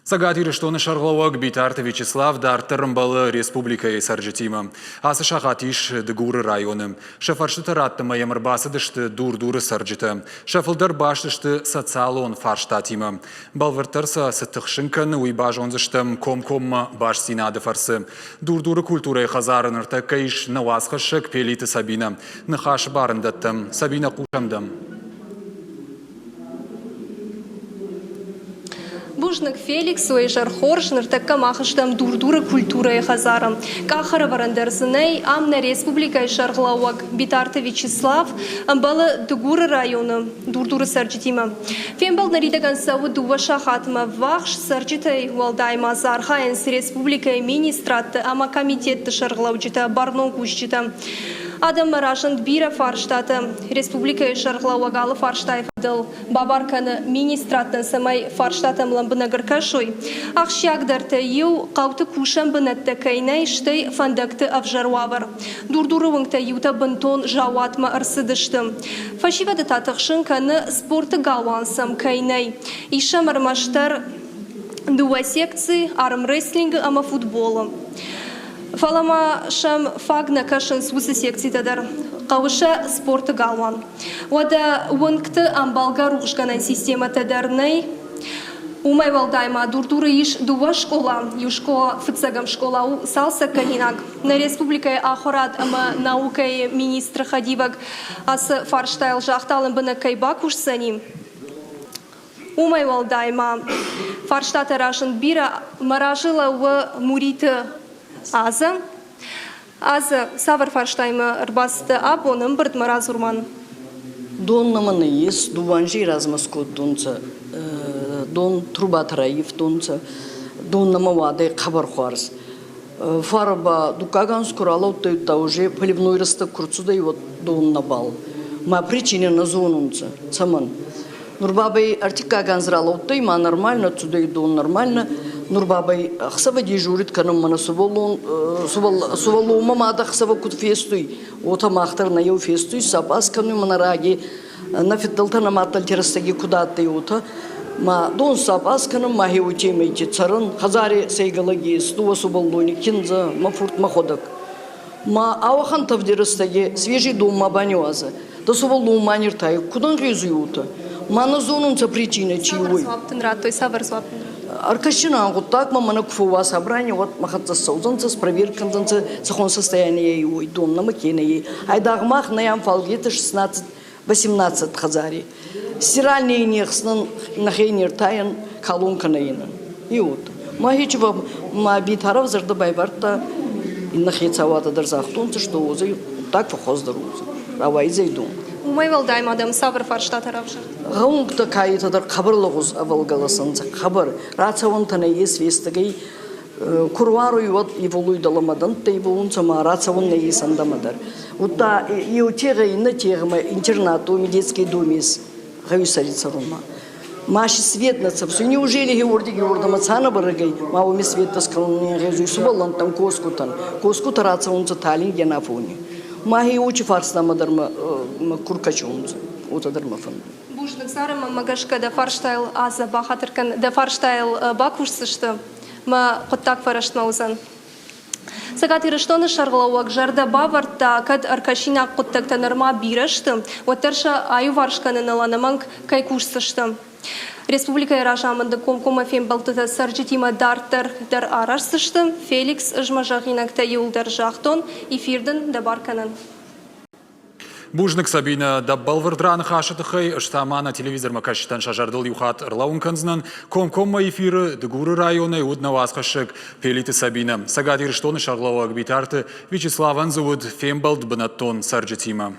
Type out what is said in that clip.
Сагатир штоны шарглауаг битарты Вячеслав дартырымбалы республикай саржетима. Асы шахатиш дегуры районы. Шафаршты раттыма ямырбасыдышты дур-дуры саржеты. Шафылдар баштышты социалон фарштатима. Балвыртырса сытықшынкан уйбажонзыштым ком-комма баш синады фарсы. Дур-дуры культурай хазарынырты кайш навасқышык пелиты Сабина. Нахаш барындаттым. Сабина кушамдым. Бужник Феликс уйжар хоршныр такка махыштам дур-дура культура хазарам. Кахара варандерзыней амна республика шарглауак битарты Вячеслав амбалы дугура районы дур-дура сарджитима. Фембал наридаган саву дува шахатма вахш сарджитай валдайма зархаенс республика министраты ама комитетты шарглаучита барно кушчита. Адам Марашанд бира фарштата республика шарглауагалы фарштай фадыл бабарканы министратын самай фарштатам ламбынагыркашой. Ахшягдарты ю қауты кушам бынатты кайнай штай фандакты авжарвавар. Дурдурывыңта юта бынтон жауатма арсыдышты. Фашивады татықшын каны спорты гауансам кайнай. Ишам армаштар дуа секции армрестлинга ама футбола. Фалама шам фагна кашан сусы секции тадар кавыша спорты галван. Вада унгты амбалга рухшганан система тадарнай. Умай валдайма дурдуры иш дува школа, юшко фыцагам школа салса канинак. На республика ахорат ама наукай министр хадивак ас фарштайл жахталым бына кайбак ушсани. Умай валдайма фарштата рашын бира маражила в муриты Аза савар фарштайма рбасты абоным бірд мараз урман. Доннаманы ес, дуванжи размаскот донца, дон трубатраев донца, доннама вадай қабар хуарс. Фарба дукаган скурала уттайта уже поливной растак курцуда и вот донна бал. Ма причина на зонунца, цаман. Нурбабай артикаган зрала уттайма нормально, отсюда и дон нормально. Нурбабай хсава дежурит канам мана сувалу мамада хсава кут фестуй ота махтар на ев фестуй сапас кану манараги на фиталта на матал терстаги кудатты ота ма дон сапас канам махи учемейти царан хазари сейгалаги стува сувалуни кинза мафурт маходак ма авахан тавдерстаги свежий дом мабанюаза да сувалу маниртай кудан гезуюта мана зонунца причина чиуй Аркашина, вот так мама кфува собрание, вот махатца саузанца с проверканца сахон состояние его и дом на макине. Айдагмах на ям фалгита 16-18 хазари. Стиральные нехснан на хейнер таян колонка на ина. И вот. Махичева ма битаров зардабай варта и на хейцавата дарзахтунца, что узы так фахоздарузы. Равай зайдун. Умай валдай мадам савр фарштата равшар. Гаункта кайта хабарлыгыз авалгаласынца хабар. Рацавантана ес вестагай курвару и вот еволуйдаламадан тейбулунца ма рацаванна есандамадар. Утта и утега и на тегма интернату медицкий домис гаюсарица рума. Маши светнаца все неужели Георгий мацана барагай мауми светта скалны гезуй субалан там коскута рацаванца талин генафони. Махи учи фарстамадарма куркачунца утадарма фан. Бужник сарама магашка да фарштайл аза бахатыркан да фарштайл бакушсышты ма коттак фараштмаузан. Сагатир штоны шарглауак жарда баварта кад аркашина коттакта норма бирашты ватарша аю варшканы наланаманг кайкушсышты. Республика Иражамында комкома фембалтыта сарджитима дартар дар арарсышты Феликс жмажагинакта юлдар жахтон эфирден да барканын. Бужник Сабина да балвардран хашатыхай штамана телевизор макашитан шажардыл юхат ырлауын канзынан комкома эфиры дегуры районы уднавасқашык пелиты Сабина. Сагатир штоны шарглауак битарты Вячеславан зовут фембалт бынаттон сарджитима.